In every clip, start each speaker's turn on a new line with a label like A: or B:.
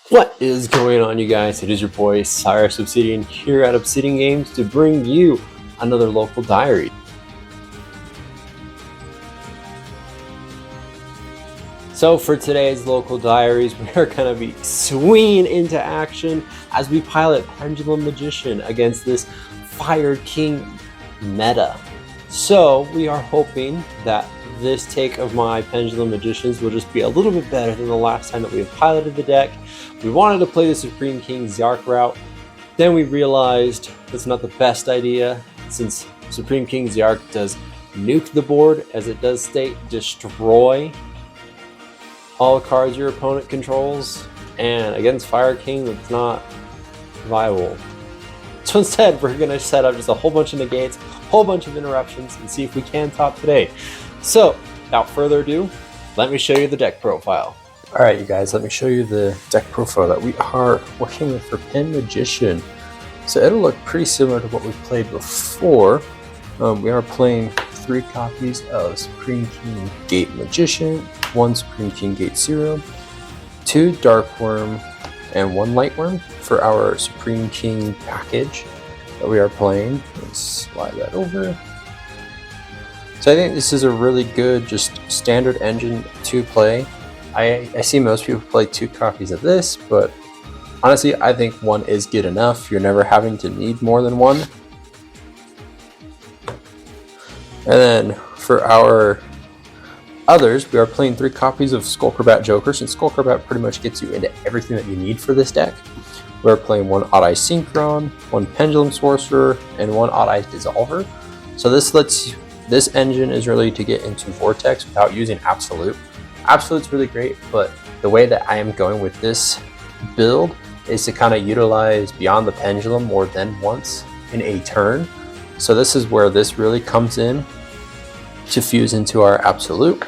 A: What is going on, you guys? It is your boy Cyrus Obsidian here at Obsidian Games to bring you another local diary. So for today's local diaries, we are going to be swinging into action as we pilot Pendulum Magician against this Fire King meta. So we are hoping that this take of my Pendulum Magicians will just be a little bit better than the last time that we have piloted the deck. We wanted to play the Supreme King Zark route. Then we realized that's not the best idea, since Supreme King Zark does nuke the board, as it does state destroy all cards your opponent controls, and against Fire King that's not viable. So instead, we're going to set up just a whole bunch of negates, a whole bunch of interruptions, and see if we can top today. So, without further ado, let me show you the deck profile. Alright, you guys, let me show you the deck profile that we are working with for Pen Magician. So it'll look pretty similar to what we've played before. We are playing 3 copies of Supreme King Gate Magician, 1 Supreme King Gate Zero, 2 Dark Worm, and 1 Light Worm for our Supreme King package that we are playing. Let's slide that over. So I think this is a really good, just standard engine to play. I see most people play 2 copies of this, but honestly, I think 1 is good enough. You're never having to need more than 1. And then for our others, we are playing 3 copies of Skullcrobat Joker, since Skullcrobat pretty much gets you into everything that you need for this deck. We're playing 1 Odd-Eye Synchron, 1 Pendulum Sorcerer, and 1 Odd-Eye Dissolver. So this engine is really to get into Vortex without using Absolute. Absolute's really great, but the way that I am going with this build is to kind of utilize Beyond the Pendulum more than once in a turn. So this is where this really comes in to fuse into our Absolute.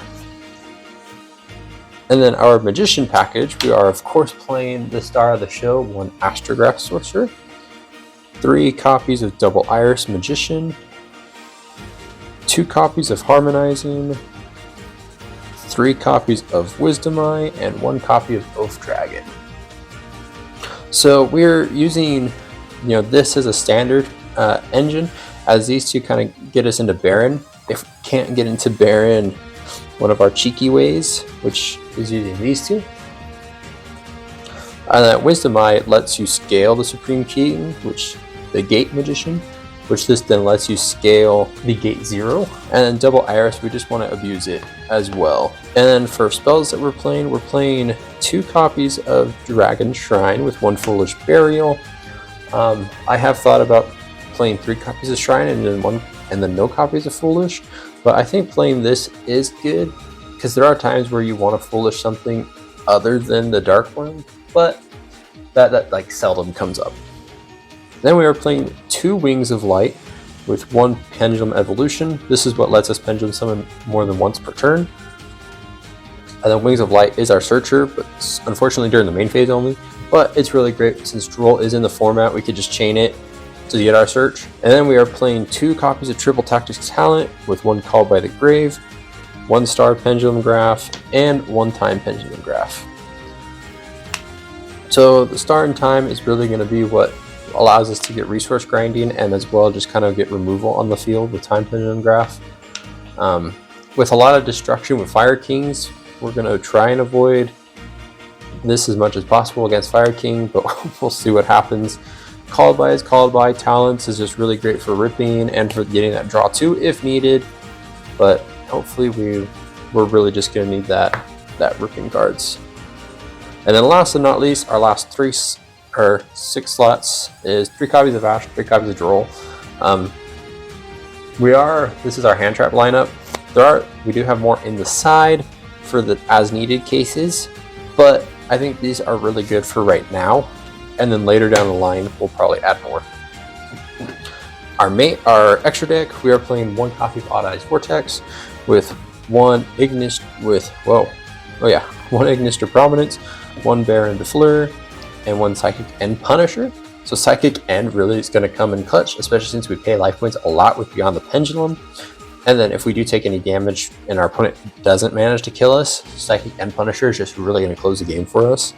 A: And then our Magician package, we are of course playing the star of the show, 1 Astrograph Sorcerer, 3 copies of Double Iris Magician, 2 copies of Harmonizing, 3 copies of Wisdom Eye, and 1 copy of Oath Dragon. So we're using, this as a standard engine, as these 2 kind of get us into Baron. If we can't get into Baron one of our cheeky ways, which is using these 2. And that Wisdom Eye lets you scale the Supreme King, which the Gate Magician, which this then lets you scale the Gate Zero. And then Double Iris, we just want to abuse it as well. And then for spells that we're playing 2 copies of Dragon Shrine with 1 Foolish Burial. I have thought about playing 3 copies of Shrine and then no copies of Foolish, but I think playing this is good because there are times where you want to Foolish something other than the Dark Worm, but that like seldom comes up. Then we are playing 2 Wings of Light with 1 Pendulum Evolution. This is what lets us Pendulum summon more than once per turn. And then Wings of Light is our Searcher, but unfortunately during the main phase only. But it's really great since Droll is in the format, we could just chain it to get our search. And then we are playing 2 copies of Triple Tactics Talent with 1 Called by the Grave, 1 Star Pendulum Graph, and 1 Time Pendulum Graph. So the Star and Time is really going to be what allows us to get resource grinding and as well just kind of get removal on the field with Time Pendulum Graph. With a lot of destruction with Fire Kings, we're going to try and avoid this as much as possible against Fire King, but we'll see what happens. Called by is called by. Talents is just really great for ripping and for getting that draw 2 if needed, but hopefully we're really just going to need that ripping cards. And then last but not least, our last 6 slots is 3 copies of Ash, 3 copies of Droll. This is our hand trap lineup. We do have more in the side for the as needed cases, but I think these are really good for right now. And then later down the line, we'll probably add more. Our extra deck, we are playing 1 copy of Odd Eyes Vortex with 1 Ignis 1 Ignis to Prominence, 1 Baron de Fleur, and 1 Psychic End Punisher. So Psychic End really is going to come in clutch, especially since we pay life points a lot with Beyond the Pendulum. And then if we do take any damage and our opponent doesn't manage to kill us, Psychic End Punisher is just really going to close the game for us.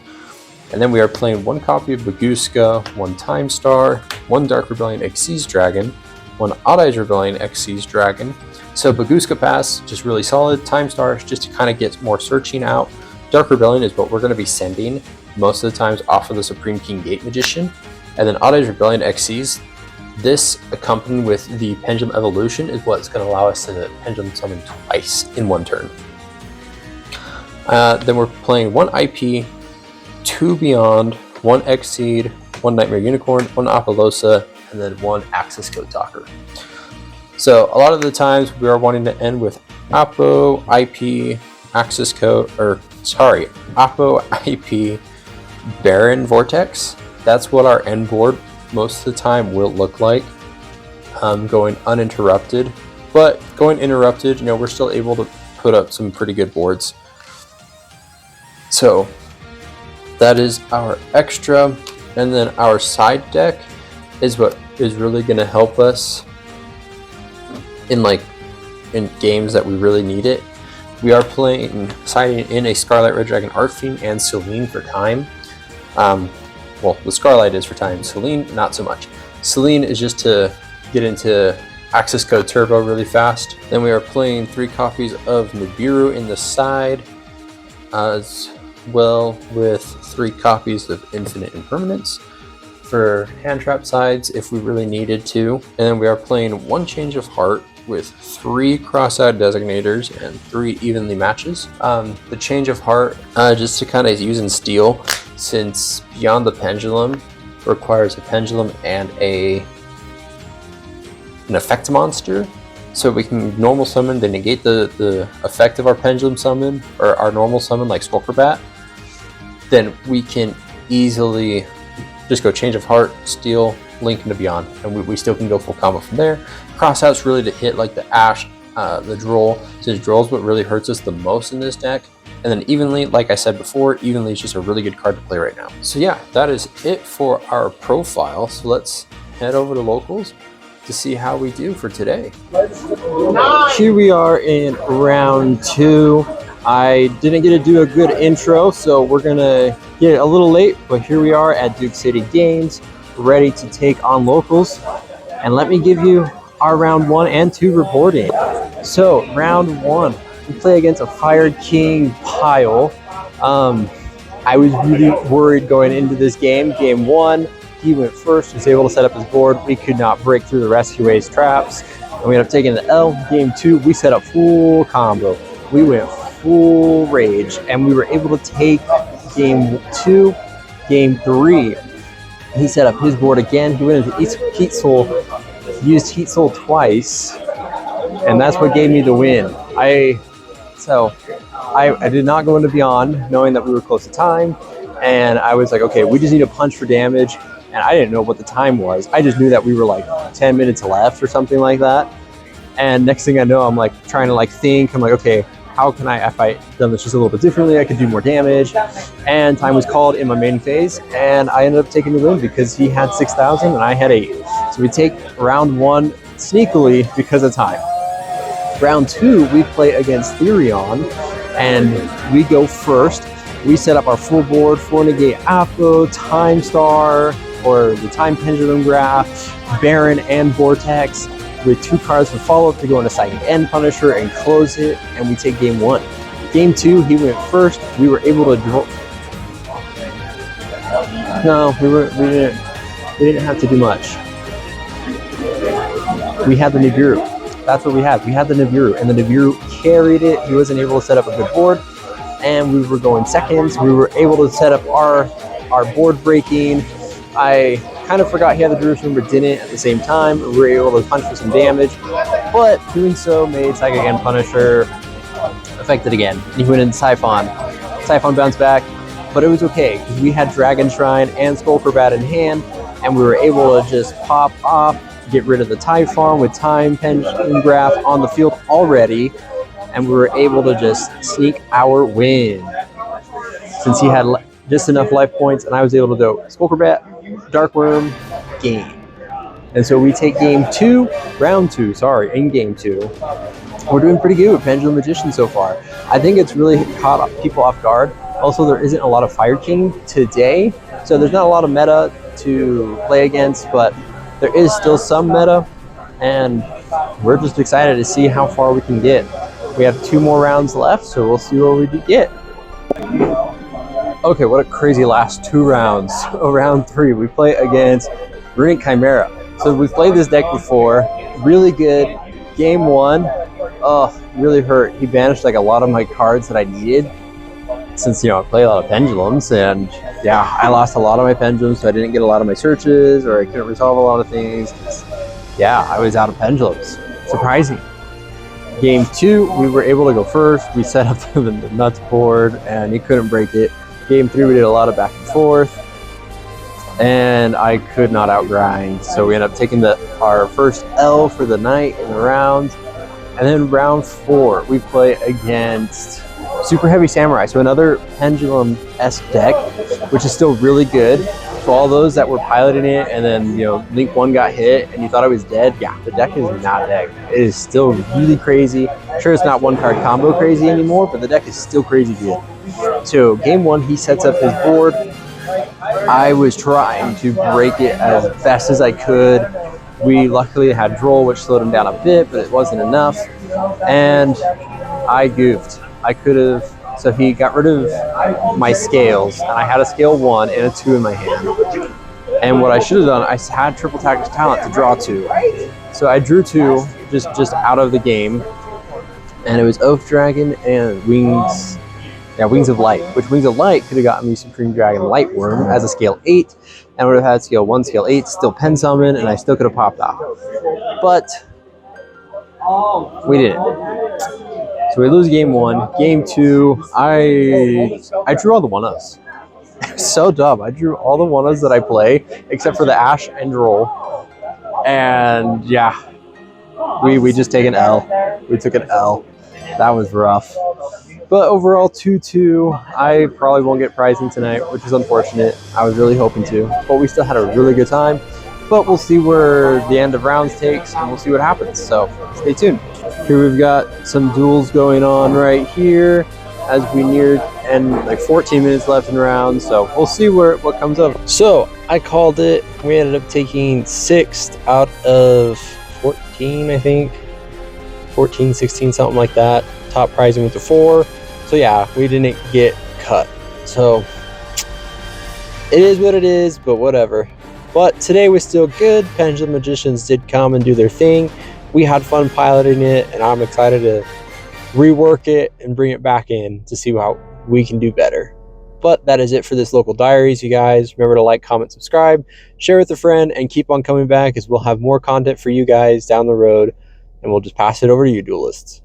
A: And then we are playing 1 copy of Baguska, 1 Time Star, 1 Dark Rebellion Xyz Dragon, 1 Odd Eyes Rebellion Xyz Dragon. So Baguska Pass, just really solid. Time Star, just to kind of get more searching out. Dark Rebellion is what we're going to be sending most of the times off of the Supreme King Gate Magician. And then Odd Eyes Rebellion Xyz, this accompanied with the Pendulum Evolution is what's going to allow us to Pendulum Summon twice in 1 turn. Then we're playing 1 IP, 2 Beyond, 1 Xseed, 1 Nightmare Unicorn, 1 Apollosa, and then 1 Axis Code Talker. So a lot of the times we are wanting to end with Apo, IP, Axis Code, Apo, IP, Baron, Vortex. That's what our end board most of the time will look like, going uninterrupted. But going interrupted, you know, we're still able to put up some pretty good boards. So that is our extra, and then our side deck is what is really going to help us in games that we really need it. We are siding in a Scarlet Red Dragon Arcfiend and Selene for time. Well, the Scarlet is for time, Selene not so much. Selene is just to get into Axis Code Turbo really fast. Then we are playing 3 copies of Nibiru in the side, as well with 3 copies of Infinite Impermanence for hand trap sides if we really needed to. And then we are playing 1 Change of Heart with 3 cross-eyed designators and 3 evenly matches. The Change of Heart, just to kind of use and steal, since Beyond the Pendulum requires a Pendulum and an effect monster, so we can normal summon, they negate the effect of our Pendulum summon, or our normal summon like Skulkerbat, then we can easily just go Change of Heart, steal, link into Beyond, and we still can go full combo from there. Crossouts really to hit like the Ash, the Droll, since Droll is what really hurts us the most in this deck. And then Evenly, like I said before, Evenly is just a really good card to play right now. So yeah, that is it for our profile. So let's head over to locals to see how we do for today. Here we are in round 2. I didn't get to do a good intro, so we're gonna get it a little late, but here we are at Duke City Games, ready to take on locals. And let me give you our round 1 and 2 reporting. So round 1, we play against a Fire King pile. I was really worried going into this game. Game 1, he went first, was able to set up his board. We could not break through the Rescue Ace traps, and we ended up taking the L. Game 2, we set up full combo. We went full rage, and we were able to take game 2. Game 3, he set up his board again. He went into Heat Soul, used Heat Soul twice, and that's what gave me the win. I did not go into Beyond knowing that we were close to time, and I was like, okay, we just need a punch for damage, and I didn't know what the time was. I just knew that we were like 10 minutes left or something like that, and next thing I know, I'm like trying to think, I'm like, okay, how can I, if I done this just a little bit differently, I could do more damage, and time was called in my main phase, and I ended up taking the win because he had 6,000 and I had 8. So we take round 1 sneakily because of time. Round 2, we play against Therion, and we go first. We set up our full board, 4 negate Apo, Time Star, or the Time Pendulum Graph, Baron, and Vortex, with 2 cards for follow-up to go into Psychic End Punisher and close it, and we take game 1. Game 2, he went first. We were able to draw. No, we didn't have to do much. We had the Nibiru. That's what we had. We had the Nibiru, and the Nibiru carried it. He wasn't able to set up a good board, and we were going seconds. We were able to set up our board breaking. I kind of forgot he had the Jerusalem, but didn't at the same time. We were able to punch for some damage, but doing so made Psychic End Punisher affected again. He went into Siphon. Siphon bounced back, but it was okay because we had Dragon Shrine and Skulkerbat in hand, and we were able to just pop off, get rid of the Typhon with Time Pendulum Graph on the field already, and we were able to just sneak our win. Since he had just enough life points, and I was able to go Skulkerbat, Darkworm, game. And so we take round 2, in game 2. We're doing pretty good with Pendulum Magician so far. I think it's really caught people off guard Also, there isn't a lot of Fire King today, so there's not a lot of meta to play against, but there is still some meta, and we're just excited to see how far we can get. We have 2 more rounds left, so we'll see what we do get. Okay, what a crazy last 2 rounds. Round 3, we play against Runic Chimera. So we've played this deck before, really good. Game 1, oh, really hurt. He banished like a lot of my cards that I needed, since, you know, I play a lot of pendulums, and yeah, I lost a lot of my pendulums, so I didn't get a lot of my searches, or I couldn't resolve a lot of things. Yeah, I was out of pendulums. Surprising. Game 2, we were able to go first. We set up the nuts board, and he couldn't break it. Game 3, we did a lot of back and forth, and I could not outgrind, so we ended up taking our first L for the night in the round. And then round 4, we play against Super Heavy Samurai, so another Pendulum-esque deck, which is still really good. For all those that were piloting it, and then, you know, Link 1 got hit and you thought I was dead, yeah, the deck is not dead. It is still really crazy. Sure, it's not 1-card combo crazy anymore, but the deck is still crazy good. So game 1, he sets up his board. I was trying to break it as fast as I could. We luckily had Droll, which slowed him down a bit, but it wasn't enough. And I goofed. I could have, so he got rid of my scales, and I had a scale 1 and a 2 in my hand. And what I should have done, I had Triple Tactics Talent to draw 2. So I drew 2 just out of the game, and it was Oath Dragon and Wings, yeah, Wings of Light, which Wings of Light could have gotten me Supreme Dragon Lightworm as a scale 8, and would have had scale 1, scale 8, still Pen Summon, and I still could have popped off. But we didn't. So we lose game 1. Game 2, I drew all the 1-0s. So dumb. I drew all the 1-0s that I play, except for the Ash and Droll. And yeah, we just take an L. We took an L. That was rough. But overall, 2-2. I probably won't get prizing tonight, which is unfortunate. I was really hoping to. But we still had a really good time. But we'll see where the end of rounds takes, and we'll see what happens. So stay tuned. Here we've got some duels going on right here as we near, and like 14 minutes left in rounds. So we'll see what comes up. So I called it. We ended up taking 6th out of 14, I think. 14, 16, something like that. Top prizing went to 4. So yeah, we didn't get cut. So it is what it is, but whatever. But today was still good. Pendulum Magicians did come and do their thing. We had fun piloting it, and I'm excited to rework it and bring it back in to see how we can do better. But that is it for this local diaries, you guys. Remember to like, comment, subscribe, share with a friend, and keep on coming back, as we'll have more content for you guys down the road, and we'll just pass it over to you, duelists.